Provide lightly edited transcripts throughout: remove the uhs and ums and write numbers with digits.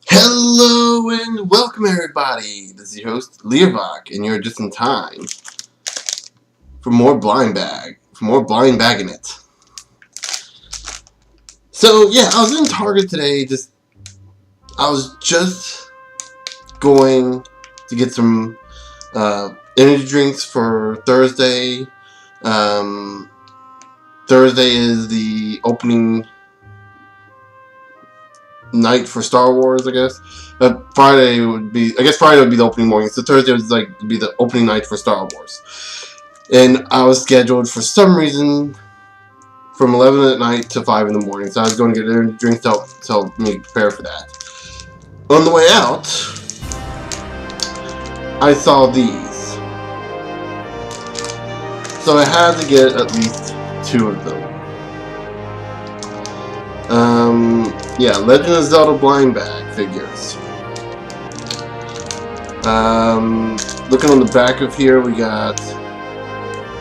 Hello and welcome everybody. This is your host Leovok, and you're just in time for more blind bagging it. So yeah, I was in Target today. I was just going to get some energy drinks for Thursday. Thursday is the opening night for Star Wars, I guess. Friday would be the opening morning. So Thursday would be the opening night for Star Wars. And I was scheduled for some reason from 11 at night to 5 in the morning. So I was going to get energy drinks to help me prepare for that. On the way out, I saw these. So I had to get at least 2 of them. Yeah, Legend of Zelda blind bag figures. Looking on the back of here, we got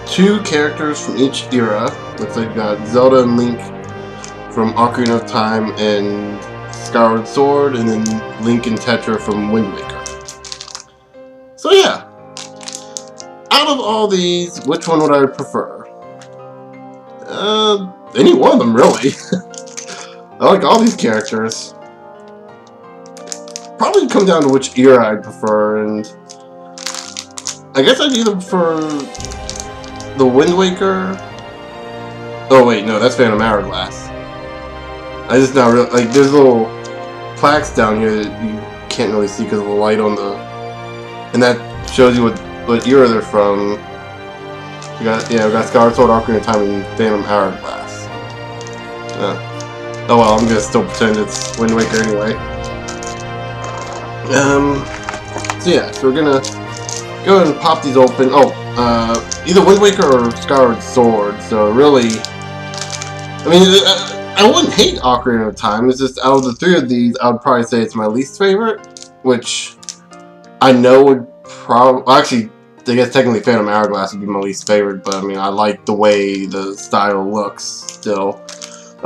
2 characters from each era. Looks like we got Zelda and Link from Ocarina of Time and Skyward Sword, and then Link and Tetra from Wind Waker. So yeah, out of all these, which one would I prefer? Any one of them, really. I like all these characters. Probably come down to which era I'd prefer, and I guess I'd either prefer the Wind Waker. Oh wait, no, that's Phantom Hourglass. I just now realize, like, there's little plaques down here that you can't really see because of the light on the, and that shows you what era they're from. We got Skyward Sword, Ocarina of Time, and Phantom Hourglass. Oh well, I'm gonna still pretend it's Wind Waker anyway. So yeah, so we're gonna go ahead and pop these open. Either Wind Waker or Skyward Sword. So really, I mean, I wouldn't hate Ocarina of Time. It's just out of the 3 of these, I would probably say it's my least favorite, which I know would actually, I guess technically Phantom Hourglass would be my least favorite, but I mean, I like the way the style looks still.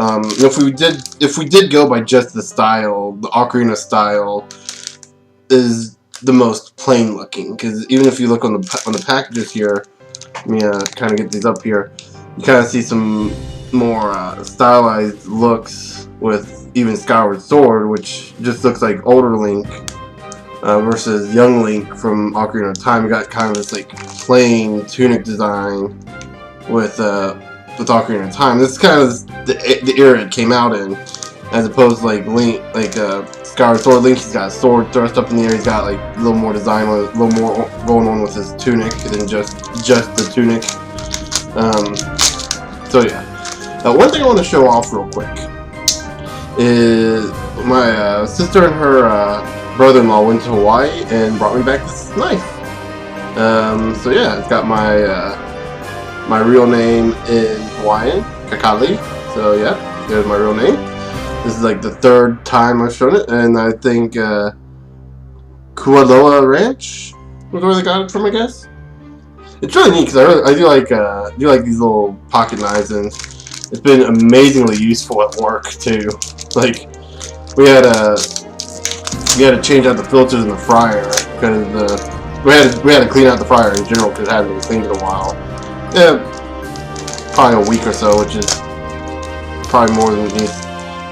If we did go by just the style, the Ocarina style is the most plain looking, because even if you look on the packages here, let me kind of get these up here, you kind of see some more stylized looks with even Skyward Sword, which just looks like older Link versus young Link from Ocarina of Time. You got kind of this like plain tunic design with Ocarina of Time. This is kind of the era it came out in, as opposed to like Link, Skyward Sword. Link, he's got a sword thrust up in the air. He's got like a little more design, a little more going on with his tunic than just the tunic. So yeah. One thing I want to show off real quick is my sister and her brother-in-law went to Hawaii and brought me back this knife. So yeah, it's got my real name in Hawaiian, Kakali. So yeah, there's my real name. This is like the 3rd time I've shown it, and I think Kualoa Ranch was where they got it from, I guess. It's really neat because I do like these little pocket knives, and it's been amazingly useful at work too. Like we had to change out the filters in the fryer because we had to clean out the fryer in general because it hadn't been cleaned in a while. Yeah, probably a week or so, which is probably more than it needs.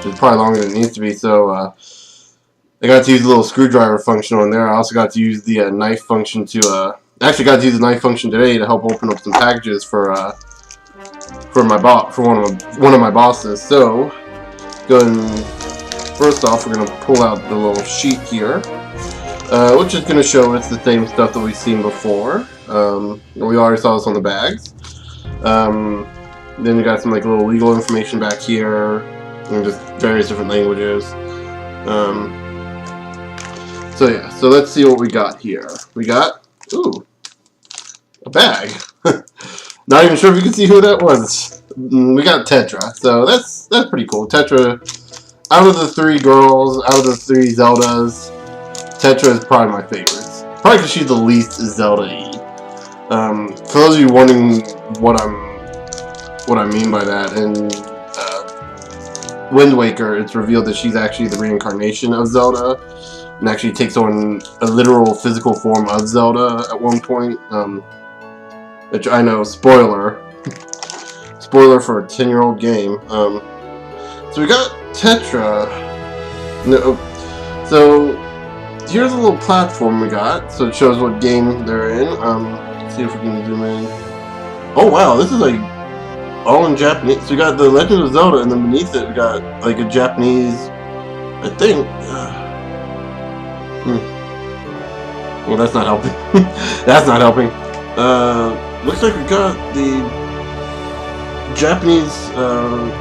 It's probably longer than it needs to be. So I got to use the little screwdriver function on there. I also got to use the knife function to actually got to use the knife function today to help open up some packages for one of my bosses. So go ahead and first off, we're gonna pull out the little sheet here, which is gonna show us the same stuff that we've seen before. We already saw this on the bags. Then we got some like little legal information back here, and just various different languages. So yeah, so let's see what we got here. We got a bag. Not even sure if you can see who that was. We got Tetra, so that's pretty cool. Tetra, out of the 3 girls, out of the 3 Zeldas, Tetra is probably my favorite. Probably because she's the least Zelda-y. For those of you wondering what I mean by that, and Wind Waker, it's revealed that she's actually the reincarnation of Zelda, and actually takes on a literal physical form of Zelda at one point. Which I know, spoiler for a 10-year-old game. So we got Tetra. No, so here's a little platform we got. So it shows what game they're in. Let's see if we can zoom in. Oh wow, this is like all in Japanese. So we got the Legend of Zelda, and then beneath it we got like a Japanese, I think. Well, that's not helping. That's not helping. Looks like we got the Japanese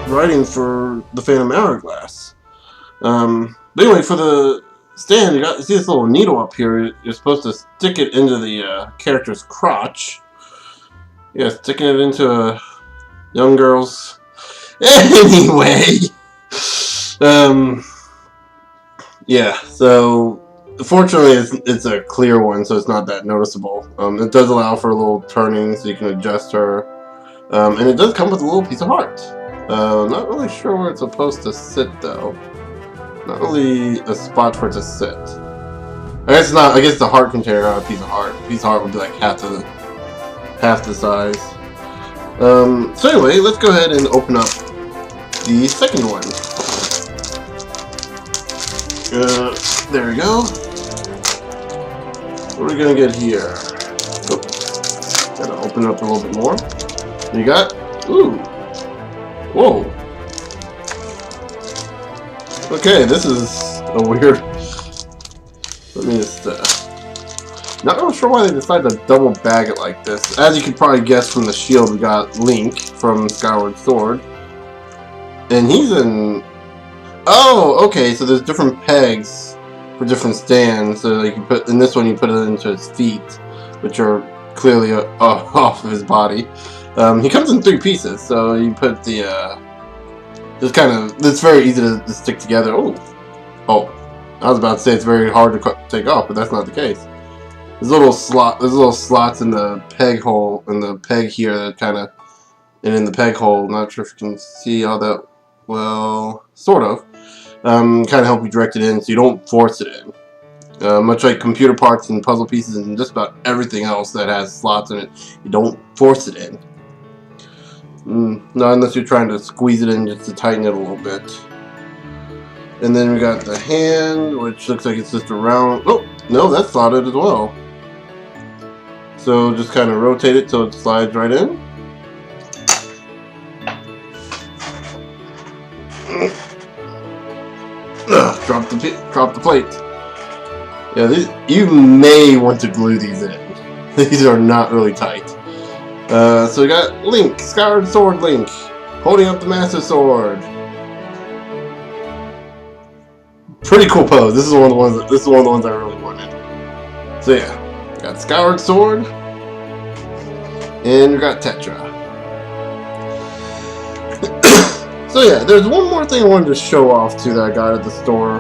writing for the Phantom Hourglass. But anyway, for the stand, you see this little needle up here. You're supposed to stick it into the character's crotch. Yeah, sticking it into a young girl's. Anyway, yeah. So fortunately, it's a clear one, so it's not that noticeable. It does allow for a little turning, so you can adjust her. And it does come with a little piece of heart. Not really sure where it's supposed to sit, though. Not really a spot for it to sit. I guess not. I guess the heart container, not a piece of heart. A piece of heart would be like half the size. So anyway, let's go ahead and open up the second one. There we go. What are we gonna get here? Oh, gotta open it up a little bit more. You got, ooh, whoa. Okay, this is a weird. Let me just. Not really sure why they decided to double bag it like this. As you can probably guess from the shield, we got Link from Skyward Sword, and he's in. Oh, okay. So there's different pegs for different stands. So like you put in this one, you put it into his feet, which are clearly off of his body. He comes in 3 pieces, so you put the just kind of. It's very easy to stick together. Oh, I was about to say it's very hard to take off, but that's not the case. There's little slots in the peg hole, in the peg here that kind of, and in the peg hole. Not sure if you can see all that. Well, sort of. Kind of help you direct it in, so you don't force it in. Much like computer parts and puzzle pieces and just about everything else that has slots in it, you don't force it in. Not unless you're trying to squeeze it in just to tighten it a little bit. And then we got the hand, which looks like it's just a round. Oh, no, that's slotted as well. So just kind of rotate it so it slides right in. Drop the plate. Yeah, you may want to glue these in. These are not really tight. So we got Link, Skyward Sword Link, holding up the Master Sword. Pretty cool pose. This is one of the ones. This is one of the ones I really wanted. So yeah, we got Skyward Sword, and we got Tetra. So yeah, there's one more thing I wanted to show off too that I got at the store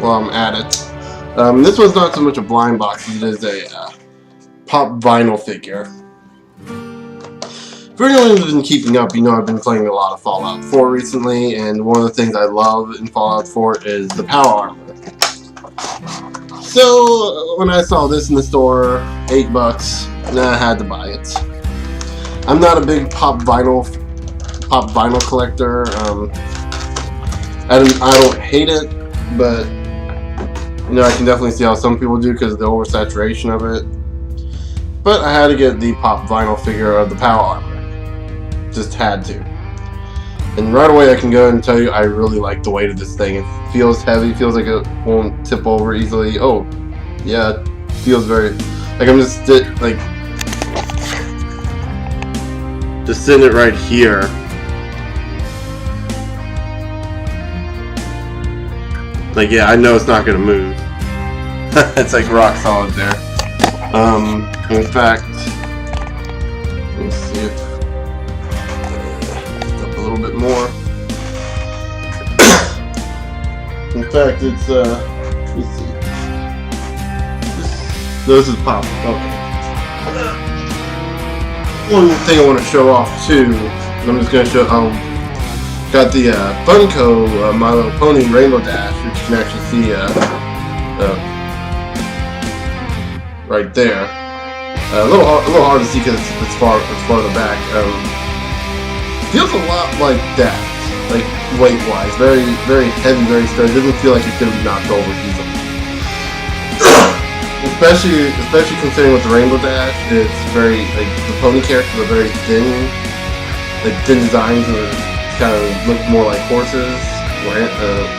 while I'm at it. This was not so much a blind box as it is a pop vinyl figure. For anyone who's been keeping up, you know I've been playing a lot of Fallout 4 recently, and one of the things I love in Fallout 4 is the power armor. So when I saw this in the store, $8, I had to buy it. I'm not a big pop vinyl collector. I don't hate it, but you know I can definitely see how some people do because of the oversaturation of it. But I had to get the pop vinyl figure of the power armor. Just had to. And right away I can go ahead and tell you I really like the weight of this thing. It feels heavy, feels like it won't tip over easily. Oh, yeah, it feels very like I'm just sitting it right here. Like, yeah, I know it's not gonna move. It's like rock solid there. In fact, let me see if up a little bit more. In fact, it's let me see. This is pop. Okay. One thing I want to show off too. I'm just gonna show. got the Funko My Little Pony Rainbow Dash, which you can actually see right there. A little hard to see because it's farther back. Feels a lot like that, like weight-wise, very heavy, very sturdy. Doesn't feel like it's gonna be knocked over easily. especially considering with the Rainbow Dash, it's very like the pony characters are very thin, like thin designs that kind of look more like horses,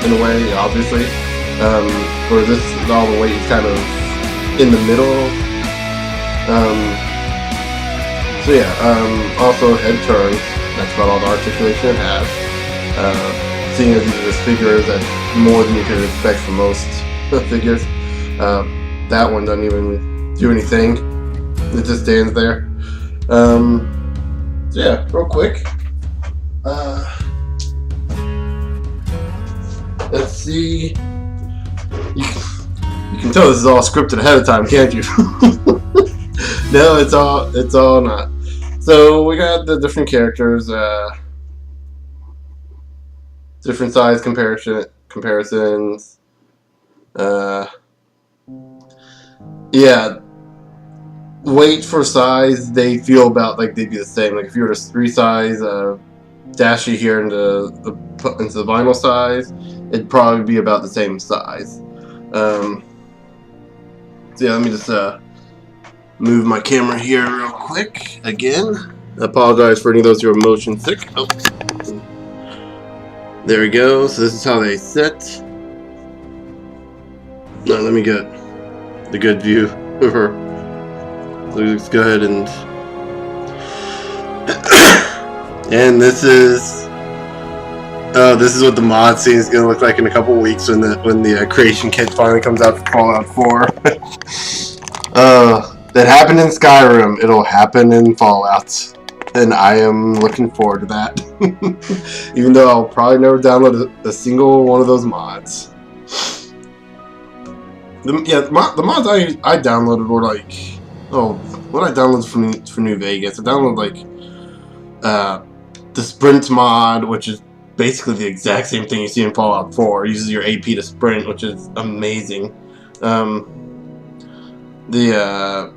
in a way, obviously. Where this all the weight is kind of in the middle. So yeah, also head turns. That's about all the articulation it has. Seeing as these are just figures, that's more than you could expect from most figures. That one doesn't even do anything. It just stands there. So yeah, real quick. Let's see. You can tell this is all scripted ahead of time, can't you? No, it's all not. So we got the different characters, different size comparisons. Yeah, weight for size, they feel about like they'd be the same. Like if you were to resize Dashie here into the vinyl size, it'd probably be about the same size. So yeah, let me just move my camera here real quick again. I apologize for any of those who are motion sick. Oh. There we go. So this is how they sit. Now let me get the good view of her. So let's go ahead and and this is what the mod scene is going to look like in a couple weeks when the creation kit finally comes out for Fallout 4. That happened in Skyrim. It'll happen in Fallout, and I am looking forward to that. Even though I'll probably never download a single one of those mods. The mods I downloaded were like, what I downloaded for New Vegas. I downloaded like the Sprint mod, which is basically the exact same thing you see in Fallout 4. It uses your AP to sprint, which is amazing. The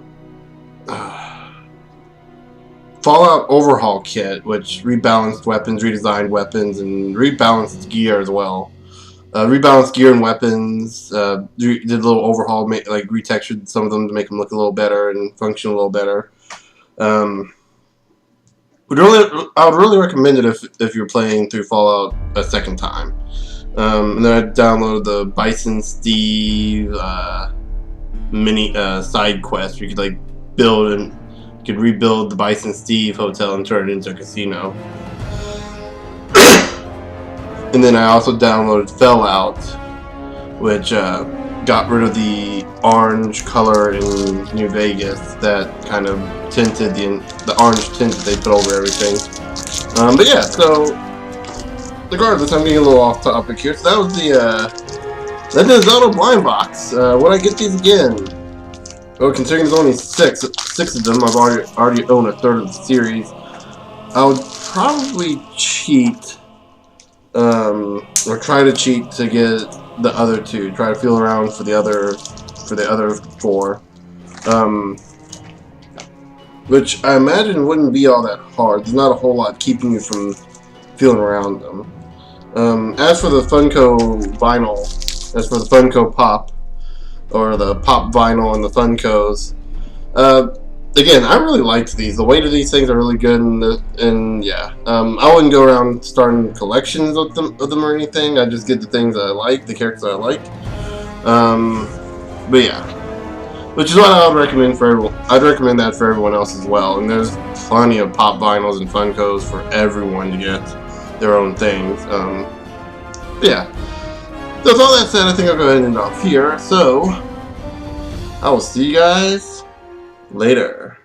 Fallout Overhaul Kit, which rebalanced weapons, redesigned weapons, and rebalanced gear as well. Rebalanced gear and weapons, did a little overhaul, like retextured some of them to make them look a little better and function a little better. I would really recommend it if you're playing through Fallout a second time. And then I downloaded the Bison Steve mini side quest where you could like build and you could rebuild the Bison Steve hotel and turn it into a casino. And then I also downloaded Fallout, which got rid of the orange color in New Vegas that kind of tinted the orange tint that they put over everything. But yeah, so regardless, I'm getting a little off topic here. So that was the Legend of Zelda blind box. Would I get these again? Well, considering there's only six of them, I've already owned a third of the series. I would probably cheat. Or try to cheat to get the other two. Try to feel around for the other four. Which I imagine wouldn't be all that hard. There's not a whole lot keeping you from feeling around them. As for the Funko vinyl, as for the Funko Pop, or the Pop vinyl and the Funkos, again, I really liked these. The weight of these things are really good, and yeah, I wouldn't go around starting collections of them or anything. I just get the things I like, the characters I like. But yeah, which is what I would recommend for everyone. I'd recommend that for everyone else as well. And there's plenty of Pop vinyls and Funkos for everyone to get their own things. But yeah. So with all that said, I think I'll go ahead and end off here. So I will see you guys later.